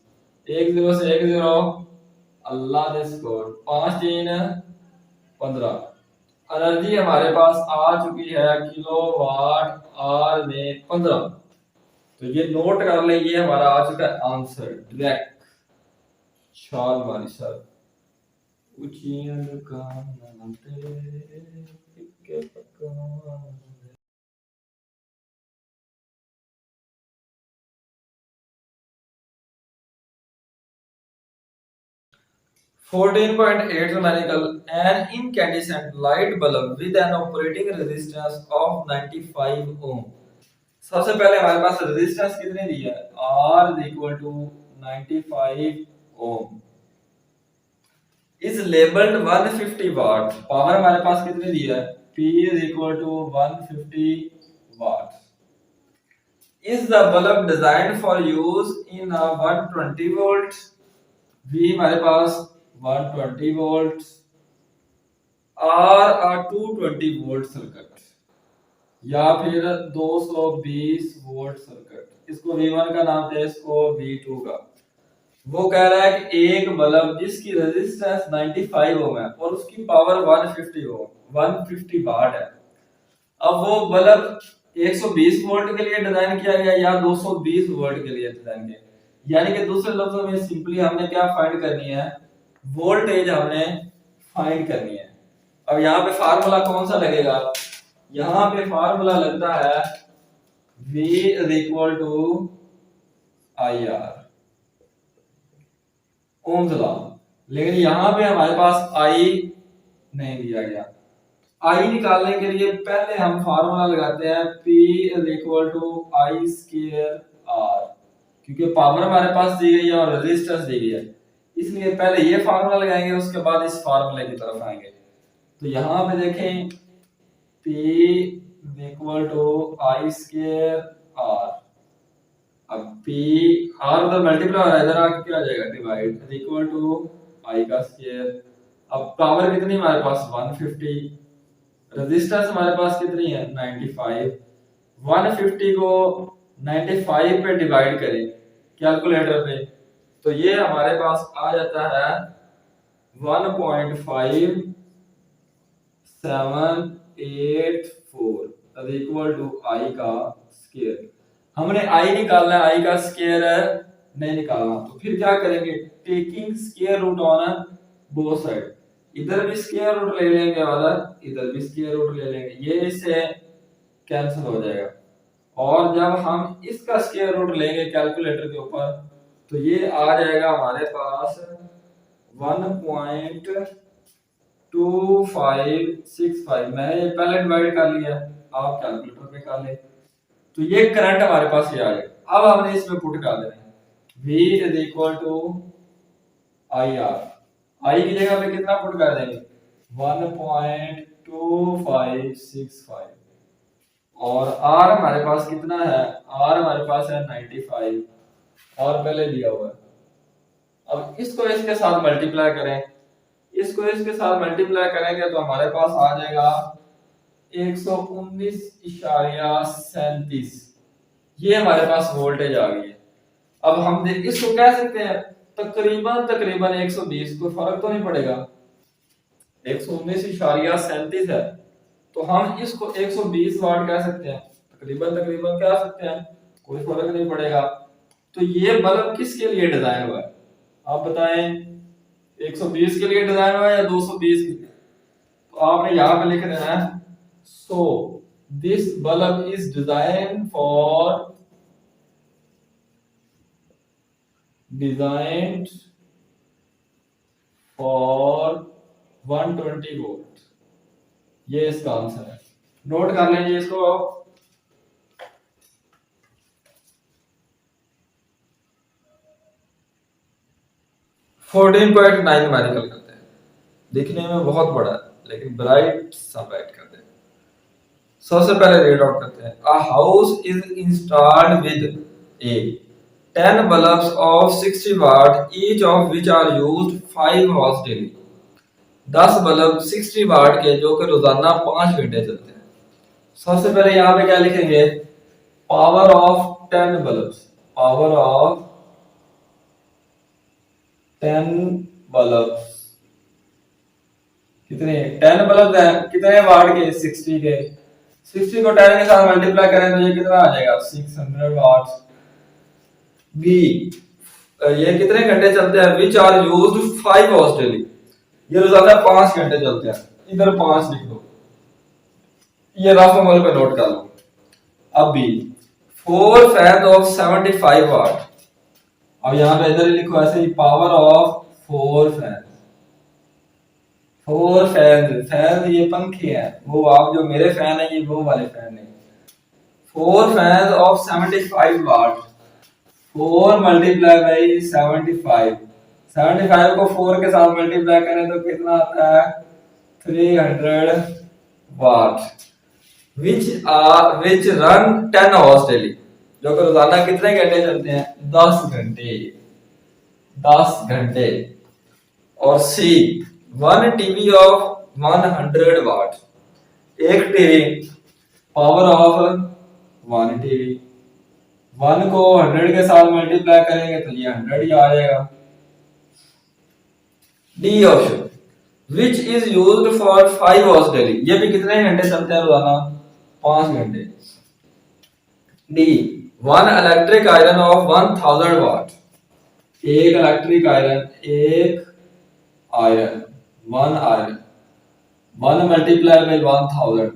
10 से 10, अल्लाह दिस 5 3 15। एनर्जी हमारे पास आ चुकी है किलोवाट आवर में 15। तो ये नोट कर ले, ये हमारा आ चुका है आंसर डायरेक्ट। शाल मारी सर उचियन का नमते के पकवान। 14.8 numerical, an incandescent light bulb with an operating resistance of 95 ohm। सबसे पहले हमारे पास रेजिस्टेंस कितनी दी है, R is equal to 95 ohm, is labeled 150 watt। Power हमारे पास कितनी दी है, P is equal to 150 watt। Is the bulb designed for use in a 120 volt? V हमारे पास 120 volts और a 220 volt सर्किट, या फिर 220 वोल्ट सर्किट। इसको V1 का नाम दे, इसको V2 का। वो कह रहा है कि एक बल्ब जिसकी रेजिस्टेंस 95 ओम है और उसकी पावर 150 वाट है। अब वो बल्ब 120 वोल्ट के लिए डिजाइन किया गया या 220 वोल्ट के लिए डिजाइन किया गया। यानी कि दूसरे लफ्जों में सिंपली हमने क्या फाइंड करनी है, वोल्टेज हमने फाइंड करनी है। अब यहाँ पे फार्मूला कौन सा लगेगा, यहाँ पे फार्मूला लगता है V is equal to I R, ohm's law. लेकिन यहाँ पे हमारे पास आई नहीं दिया गया। आई निकालने के लिए पहले हम फार्मूला लगाते हैं P is equal to I square R, क्योंकि पावर हमारे पास दी गई है और रेजिस्टेंस दी गई है, इसलिए पहले ये फार्मूला लगाएंगे, उसके बाद इस फार्मूले की तरफ आएंगे। तो यहाँ पे देखें P is equal to I square R. अब P आर उधर मल्टीप्लाई हो रहा है, इधर आके क्या आ जाएगा, divide is equal to I का स्क्वायर। अब पावर कितनी हमारे पास 150, रेजिस्टेंस हमारे पास कितनी है 95। 150 को 95 पे डिवाइड करें कैलकुलेटर पे, तो ये हमारे पास आ जाता है 1.5784 इज इक्वल टू आई का स्क्वायर। हमने आई निकालना है, आई का स्क्वायर नहीं निकालना, तो फिर क्या करेंगे, taking square root on both side, इधर भी स्क्वायर रूट ले लेंगे वाला, इधर भी स्क्वायर रूट ले लेंगे, ये इससे कैंसिल हो जाएगा। और जब हम इसका स्क्वायर रूट लेंगे कैलकुलेटर के ऊपर, तो ये आ जाएगा हमारे पास 1.2565। मैंने ये पहले डिवाइड कर लिया, आप कैलकुलेटर पे कर ले, तो ये करंट हमारे पास ये आ जाएगा। अब हमने इसमें पुट कर देना है V is equal to I R, I की जगह पे कितना पुट कर देंगे 1.2565, और R हमारे पास कितना है, R हमारे पास है 95 और पहले दिया हुआ है। अब इसको इसके साथ मल्टीप्लाई करें, इसको इसके साथ मल्टीप्लाई करेंगे तो हमारे पास आ जाएगा 119.37, ये हमारे पास वोल्टेज आ गई है। अब हम इसको कह सकते हैं तकरीबन 120, कोई फर्क तो नहीं पड़ेगा, 119.37 है, तो हम इसको 120 वाट कह सकते हैं, तकरीबन कह सकते हैं, कोई फर्क नहीं पड़ेगा। तो ये बल्ब किसके लिए डिजाइन हुआ है, आप बताएं, 120 के लिए डिजाइन हुआ है या 220 के लिए? तो आपने यहाँ पे लिख देना है, so this bulb is design for 120 volt, ये इसका आंसर है। नोट कर लीजिए इसको। 14.9 न्यूमेरिकल करते हैं, दिखने में बहुत बड़ा है लेकिन ब्राइट सा ब्राइट करते हैं। सबसे पहले रीड आउट करते हैं, a house is installed with A 10 bulbs of 60 watt, each of which are used 5 hours daily। 10 bulb 60 वाट के जो कि रोजाना 5 घंटे चलते हैं। सबसे पहले यहाँ पे क्या लिखेंगे, power of 10 bulb, power of 10 bulb कितने, 10 बल्ब है कितने वाट के, 60 के, 60 को 10 के साथ मल्टीप्लाई करें तो ये कितना आ जाएगा 600 वाट। बी, ये कितने घंटे चलते हैं, which are used 5 hours daily, ये रोजाना 5 घंटे चलते हैं, इधर 5 लिख दो, ये रफ अमल पे नोट कर लो। अब बी, 4 फैन ऑफ 75 वाट, अब यहाँ पे इधर लिखो ऐसे ही, power of 4 fan, 4 fan, fan ये पंखे हैं, वो आप जो मेरे फैन है ये वो वाले फैन है। 4 fan of 75 watt, 4 multiply by 75, 75 को 4 के साथ मल्टीप्लाई करें तो कितना आता है 300 वाट, विच रन 10 आवर्स डेली, जो कि रोजाना कितने घंटे चलते हैं 10 घंटे, 10 घंटे। और सी, 1 टीवी ऑफ 100 वाट, एक टीवी पावर ऑफ 1 टीवी, 1 को 100 के साथ मल्टीप्लाई करेंगे तो ये 100 ही आ जाएगा, D option which is used for 5 hours daily, ये भी कितने घंटे चलते हैं रोजाना? 5 घंटे। D one electric iron of 1000 वाट, एक इलेक्ट्रिक आयरन, एक iron, one iron, one multiply by 1000,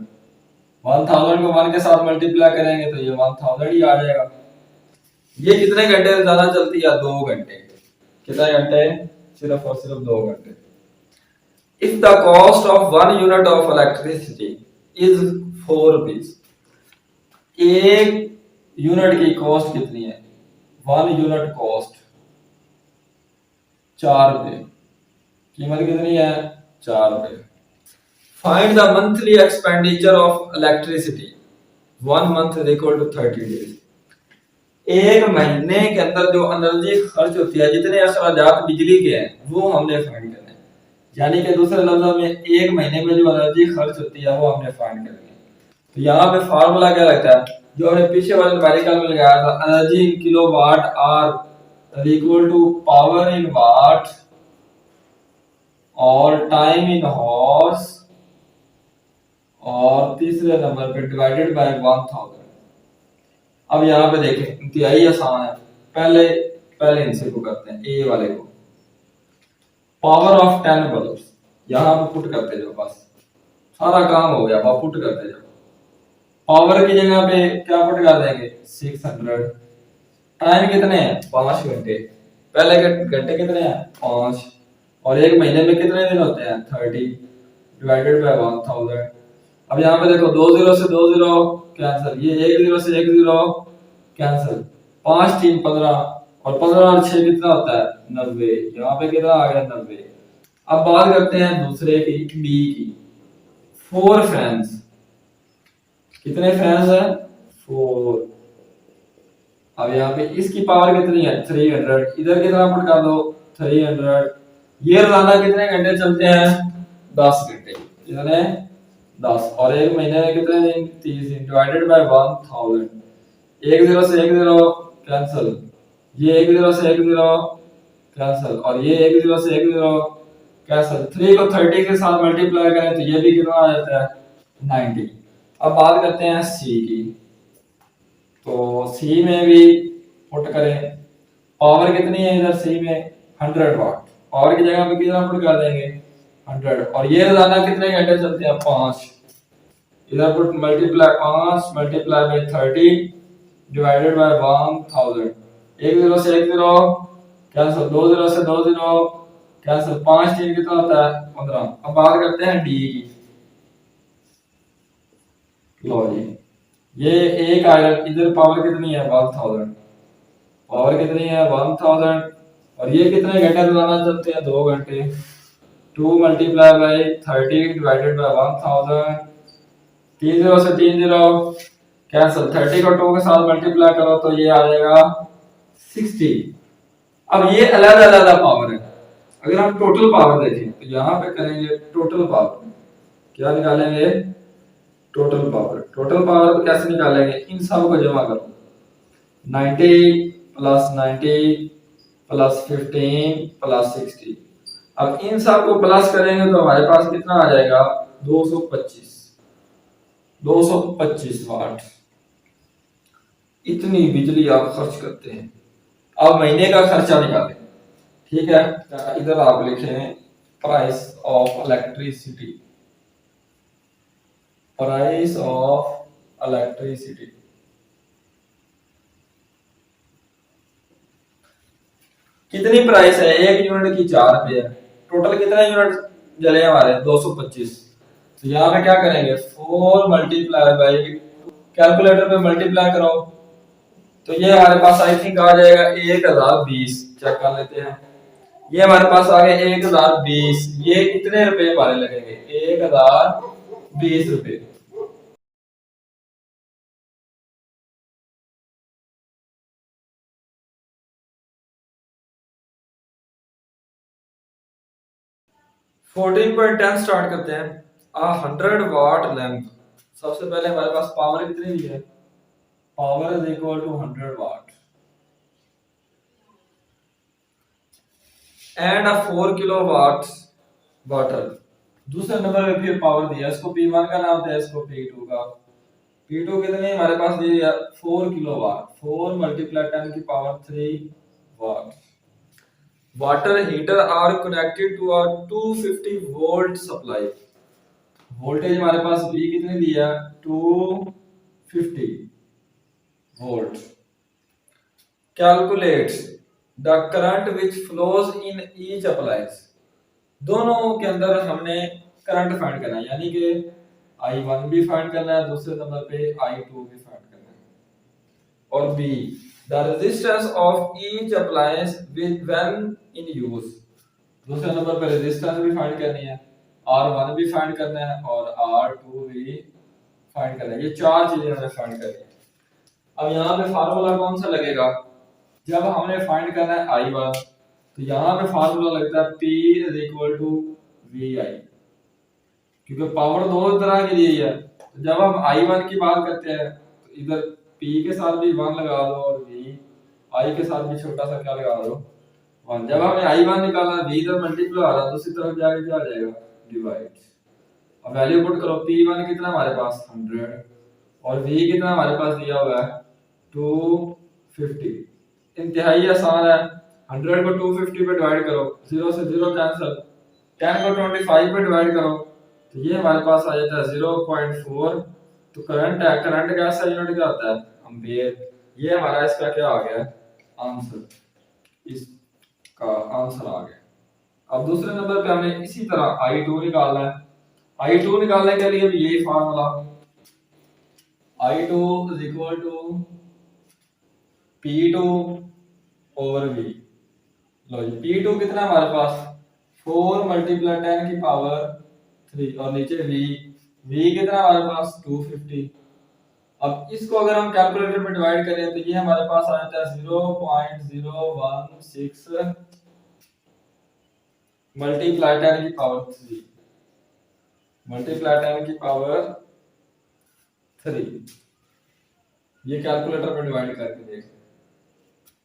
1000 को 1 के साथ मल्टीप्लाई करेंगे तो ये 1000 ही आ जाएगा। ये कितने घंटे ज्यादा चलती है? 2 घंटे। कितने घंटे? सिर्फ और सिर्फ 2 घंटे। If the cost of 1 unit of electricity is 4 rupees, एक यूनिट की कॉस्ट कितनी है? 1 यूनिट कॉस्ट 4 रुपए, कीमत कितनी है? 4 रुपए। Find the monthly expenditure of electricity, 1 month is equal to 30 days. एक महीने के अंदर जो एनर्जी खर्च होती है, जितने अखराजात बिजली के हैं, वो हमने फाइंड करने हैं। यानी कि दूसरे लफ्जों में एक महीने में जो एनर्जी खर्च होती है वो हमने फाइंड करनी है। तो यहाँ पे फार्मूला क्या लगता है, जो हमने पीछे वाले न्यूमेरिकल में लगाया था, energy in kilowatt hour equal to power in watt और टाइम इन हॉर्स, और तीसरे नंबर पे डिवाइडेड बाय 1000। अब यहाँ पे देखें, इंतहाई आसान है। पहले पहले इनसे को करते हैं, ए वाले को। पावर ऑफ 10 बल्ब यहाँ पे पुट करते जाओ, बस सारा काम हो गया। अब पुट करते जाओ, पावर की जगह पे क्या पुट कर देंगे? 600। टाइम कितने हैं? 5 घंटे। पहले के घंटे कितने हैं? 5। और एक महीने में कितने दिन होते हैं? 30 डिवाइडेड बाय 1000। अब यहाँ पे देखो, 2 0 से 2 0 कैंसिल, ये 1 0 से 1 0 कैंसिल, 5 3 15, और 15 और 6 कितना होता है? 90। यहाँ पे कितना आ गया? 90। अब बात करते हैं दूसरे की, बी की। 4 फैंस, कितने फैंस हैं? 4। अब यहाँ पे इसकी पावर कितनी है? 300। इधर कितना पुट कर दो? 300। ये रोजाना कितने घंटे चलते हैं? 10 घंटे। कितने? 10। और एक महीने में कितने दिन? 30 दिन डिवाइडेड बाय 1000। 1 0 से 1 0 कैंसिल, ये 1 0 से 1 0 कैंसिल, और ये 1 0 से 1 0 कैंसिल। 3 को 30 के साथ मल्टीप्लाई करें तो ये भी कितना आ जाता है? 90। अब बात करते हैं सी की। तो सी में भी पुट करें, पावर कितनी है इधर सी में? 100 वाट। पावर की जगह पे कितना पुट कर देंगे? 100। और ये रोजाना कितने घंटे चलते हैं? 5। इधर put multiply 5 multiply by 30 divided by 1000। 1 0 से 1 0 कैंसिल, 2 0 से 2 0 कैंसिल, 5 3 कितना होता है? 15। अब बात करते हैं डी की। लो जी, ये एक आयरन, इधर पावर कितनी है? 1000। पावर कितनी है? 1000। और ये कितने घंटे रोजाना चलते हैं? 2 घंटे। 2 मल्टीप्लाई बाय 30 डिवाइडेड बाय 1000। 3 0 से 3 0 कैंसिल, 30 को 2 के साथ मल्टीप्लाई करो तो ये आ जाएगा 60। अब ये अलग अलग पावर है। अगर हम टोटल पावर देखें तो यहाँ पे करेंगे टोटल पावर, क्या निकालेंगे? Total power. टोटल पावर को कैसे निकालेंगे? इन सब को जमा करो, 90 प्लस 90 प्लस 15 प्लस 60। अब इन सब को प्लस करेंगे तो हमारे पास कितना आ जाएगा? 225। 225 वाट इतनी बिजली आप खर्च करते हैं। अब महीने का खर्चा निकालें, ठीक है? इधर आप लिखें price of electricity, price of electricity. कितनी प्राइस है? 1 यूनिट की 4 रुपए है। टोटल कितने यूनिट जले हमारे? 225। तो यहाँ पे क्या करेंगे? 4 मल्टीप्लाई बाई, कैलकुलेटर पे मल्टीप्लाई करो तो ये हमारे पास आई थिंक आ जाएगा 1020। चेक कर लेते हैं, ये हमारे पास आ गया 1020। ये कितने रुपए हमारे लगेंगे? 1020 रुपए। फोर्टीन पॉइंट 10 स्टार्ट करते हैं। 100 वाट लैंप। सबसे पहले हमारे पास पावर कितनी दी है? Power is equal to 100 watt. And a 4 kilowatt water. दूसरे नंबर पे फिर पावर दिया, इसको P1 का नाम था, इसको P2 का। P2 कितनी हमारे पास दी है 4 किलोवाट, 4 मल्टीप्लाई 10 की power 3 watt. Water heater are connected to a 250 volt supply. Voltage हमारे पास V कितनी दी है 250 volt. Calculates the current which flows in each appliance. दोनों के अंदर हमने करंट फाइंड करना है, यानी कि I1 भी फाइंड करना है, दूसरे नंबर पे I2 भी फाइंड करना है। और B the resistance of each appliance when in use. दूसरे नंबर पे रेजिस्टेंस भी फाइंड करनी है, R1 भी फाइंड करना है और R2 भी फाइंड करना है। ये चार चीजें हमें फाइंड करनी है। अब यहाँ पे फार्मूला कौन सा लगेगा, जब हमने फाइंड करना है I1 तो यहाँ पे फार्मूला लगता है P is equal to VI, क्योंकि पावर दो तरह की दी है। तो जब हम I1 की बात करते हैं तो इधर P के साथ भी 1 लगा दो और VI के साथ भी छोटा सा क्या लगा दो 1। जब हमें I1 निकालना है, V इधर मल्टीप्लाई आ रहा है, दूसरी तरफ जाके क्या आ जाएगा डिवाइड। अब वैल्यू पुट करो, P1 कितना हमारे पास 100 और V कितना हमारे पास दिया हुआ है 250। इंतहाई आसान है, 100 को 250 पे डिवाइड करो, 0 से 0 कैंसिल, 10 को 25 पे डिवाइड करो तो ये हमारे पास आ जाता है 0.4। तो करंट है, करंट का ऐसा यूनिट क्या होता है एम्पियर। ये हमारा इसका क्या आ गया आंसर, इसका आंसर आ गया। अब दूसरे नंबर पे हमने इसी तरह I2 निकालना है। I2 निकालने के लिए भी यही formula, I2 is equal to P2 over V। लो जी P2 कितना हमारे पास 4 मल्टीप्लाई 10 की पावर 3 और नीचे V कितना हमारे पास 250। अब इसको अगर हम कैलकुलेटर में डिवाइड करें तो ये हमारे पास आ जाता है 0.016 मल्टीप्लाई 10 की पावर 3 मल्टीप्लाई 10 की पावर 3। ये कैलकुलेटर में डिवाइड करके देख।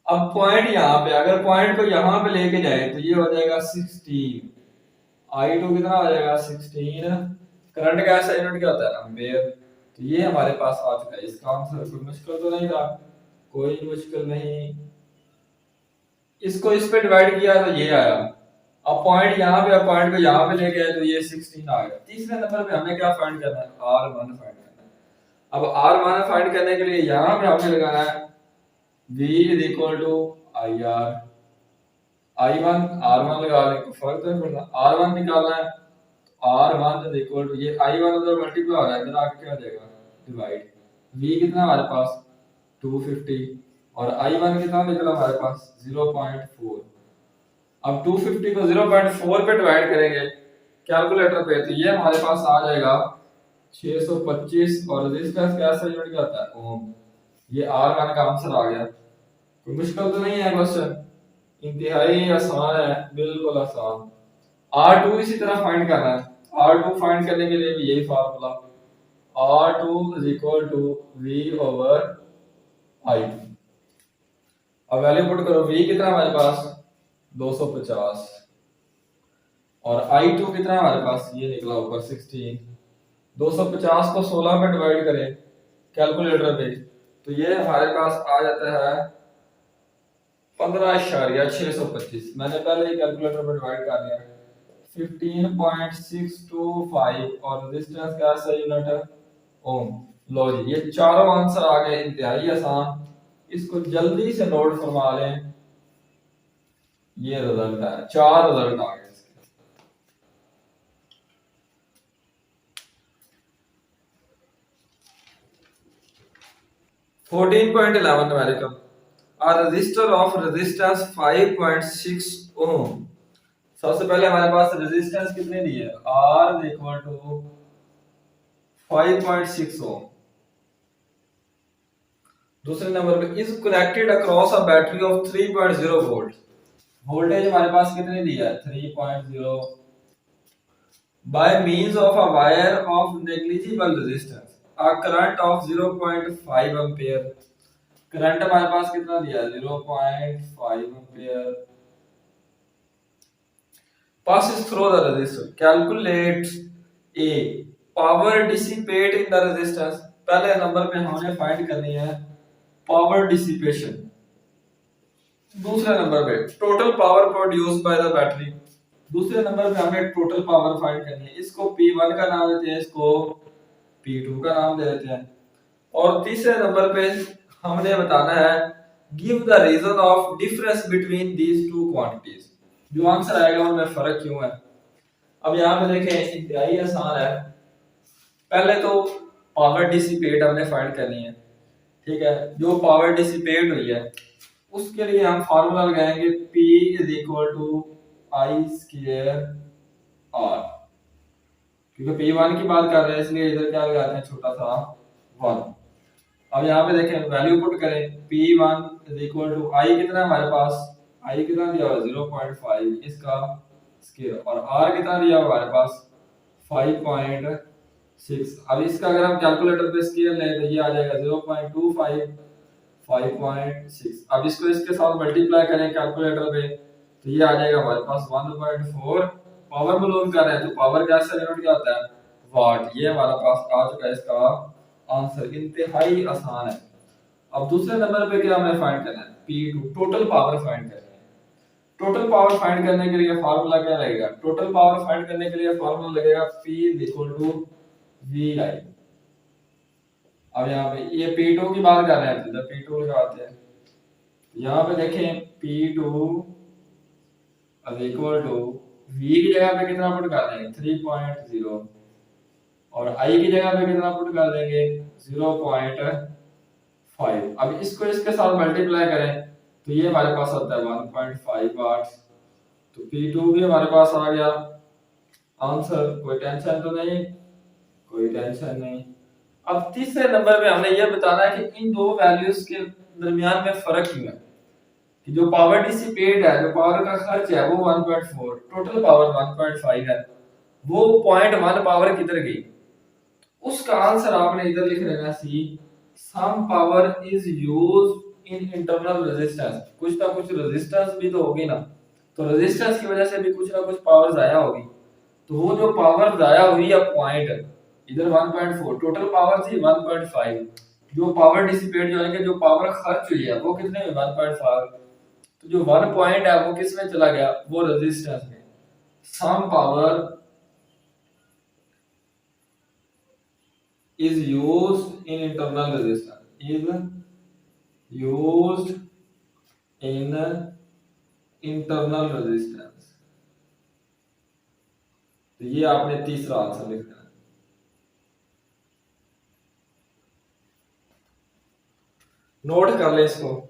अब पॉइंट यहाँ पे, अगर पॉइंट को यहाँ पे लेके जाए तो ये हो जाएगा 16। I2 कितना हो जाएगा 16। करंट का ऐसा यूनिट क्या होता है एम्पियर। तो ये हमारे पास आ चुका है, इसका आंसर कोई मुश्किल तो नहीं था, कोई मुश्किल नहीं। इसको इस पे डिवाइड किया तो ये आया। अब पॉइंट यहाँ पे, पॉइंट को यहाँ पे लेके आए तो ये 16 आ गया। तीसरे नंबर पे हमें क्या फाइंड करना है R1 फाइंड करना है। अब R1 फाइंड करने के लिए यहाँ पे हमें लगाना है V is equal to IR। I1 R1 लगा लें तो फर्क तो नहीं पड़ता, R1 निकालना है R1 is equal to ये I1 उधर मल्टीप्लाई हो रहा है, इधर आके क्या हो जाएगा डिवाइड। V कितना हमारे पास 250 और I1 कितना निकला हमारे पास 0.4। अब 250 को 0.4 पे डिवाइड करेंगे कैलकुलेटर पे तो ये हमारे पास आ जाएगा 625 और रेजिस्टेंस कैसा यूनिट क्या होता है ओम। ये R1 का आंसर आ गया। कोई मुश्किल तो नहीं है क्वेश्चन, इंतहाई आसान है, बिल्कुल आसान। R2 इसी तरह फाइंड करना है। R2 फाइंड करने के लिए भी यही formula, R2 is equal to V over I2। अब वैल्यू पुट करो, V कितना हमारे पास 250 और I2 कितना हमारे पास ये निकला ऊपर 16। 250 को 16 में डिवाइड करें कैलकुलेटर पे तो ये हमारे पास आ जाता है 15.625। मैंने पहले ही कैलकुलेटर में डिवाइड कर लिया 15.625 और रेजिस्टेंस का ऐसा यूनिट है ओम। लो जी ये चारों आंसर आ गए, इंतहाई आसान, इसको जल्दी से नोट फरमा लें। ये रिजल्ट है, चार रिजल्ट आ गए इसके। 14.11 numerical A resistor of resistance 5.6 ohm। सबसे पहले हमारे पास रेजिस्टेंस कितने दी है R is equal to 5.6 ohm। दूसरे नंबर पे is connected across a battery of 3.0 volt। Voltage हमारे पास कितने दी है 3.0 by means of a wire of negligible resistance a current of 0.5 ampere। Current हमारे पास कितना दिया 0.5 ampere passes through the resistor, calculate a power dissipate in the resistance। पहले number पे हमने फाइंड करनी है पावर डिसिपेशन, दूसरे नंबर पे total power produce by the battery, दूसरे नंबर पे हमें टोटल पावर फाइंड करनी है। इसको P1 का नाम देते हैं, इसको P2 का नाम दे देते हैं। और तीसरे नंबर पे हमने बताना है give the reason of difference between these two quantities, जो आंसर आएगा उनमें फर्क क्यों है। अब यहाँ पे देखें इंतहाई आसान है। पहले तो पावर डिसिपेट हमने फाइंड करनी है, ठीक है। जो पावर डिसिपेट हुई है उसके लिए हम फार्मूला लगाएंगे P is equal to I square R, क्योंकि P1 की बात कर रहे हैं इसलिए इधर क्या लगाते हैं छोटा सा 1। अब यहाँ पे देखें वैल्यू पुट करें P1 इज इक्वल टू आई कितना है हमारे पास, आई कितना दिया हुआ 0.5 इसका स्क्वायर, और आर कितना दिया हुआ हमारे पास 5.6। अब इसका अगर हम कैलकुलेटर पे स्क्वायर लें तो ये आ जाएगा 0.25 5.6। अब इसको इसके साथ मल्टीप्लाई करें कैलकुलेटर पे तो ये आ जाएगा हमारे पास 1.4। पावर मालूम कर रहे हैं तो पावर गैस का यूनिट क्या होता है वाट। ये हमारा पास आ चुका है इसका आंसर, इंतहाई आसान है। अब दूसरे नंबर पे क्या हमें फाइंड करना है P2, टोटल पावर फाइंड करनी है। टोटल पावर फाइंड करने के लिए फार्मूला क्या लगेगा, टोटल पावर फाइंड करने के लिए फार्मूला लगेगा P इक्वल टू VI। अब यहाँ पे ये P2 की बात कर रहे हैं तो P2 लगाते हैं, यहाँ पे देखें P2 इक्वल टू V की जगह पे कितना पुट कर देंगे 3.0 और I की जगह पे कितना पुट कर देंगे 0.5। अब इसको इसके साथ मल्टीप्लाई करें तो ये हमारे पास आता है 1.5 वाट। तो P2 भी हमारे पास आ गया आंसर, कोई टेंशन तो नहीं, कोई टेंशन नहीं। अब तीसरे नंबर पे हमने ये बताना है कि इन दो वैल्यूज के दरमियान में फर्क क्यों है, कि जो पावर डिसिपेट है, जो पावर का खर्च है वो 1.4, टोटल पावर 1.5 है, वो 0.1 पावर किधर गई। उसका आंसर आपने इधर लिख लेना see some power is used in internal resistance. कुछ ना कुछ रेजिस्टेंस भी तो होगी ना, तो रेजिस्टेंस की वजह से भी कुछ ना कुछ पावर जाया होगी। तो वो जो पावर जाया हुई है पॉइंट इधर 1.4, टोटल पावर थी 1.5, जो पावर डिसिपेट जो है, जो पावर खर्च हुई है वो कितने में 1.5। तो जो 1 पॉइंट है वो किस में चला गया, वो रेजिस्टेंस में। Some power is used in internal resistance, is used in internal resistance। तो ये आपने तीसरा आंसर लिखना है। नोट कर ले इसको।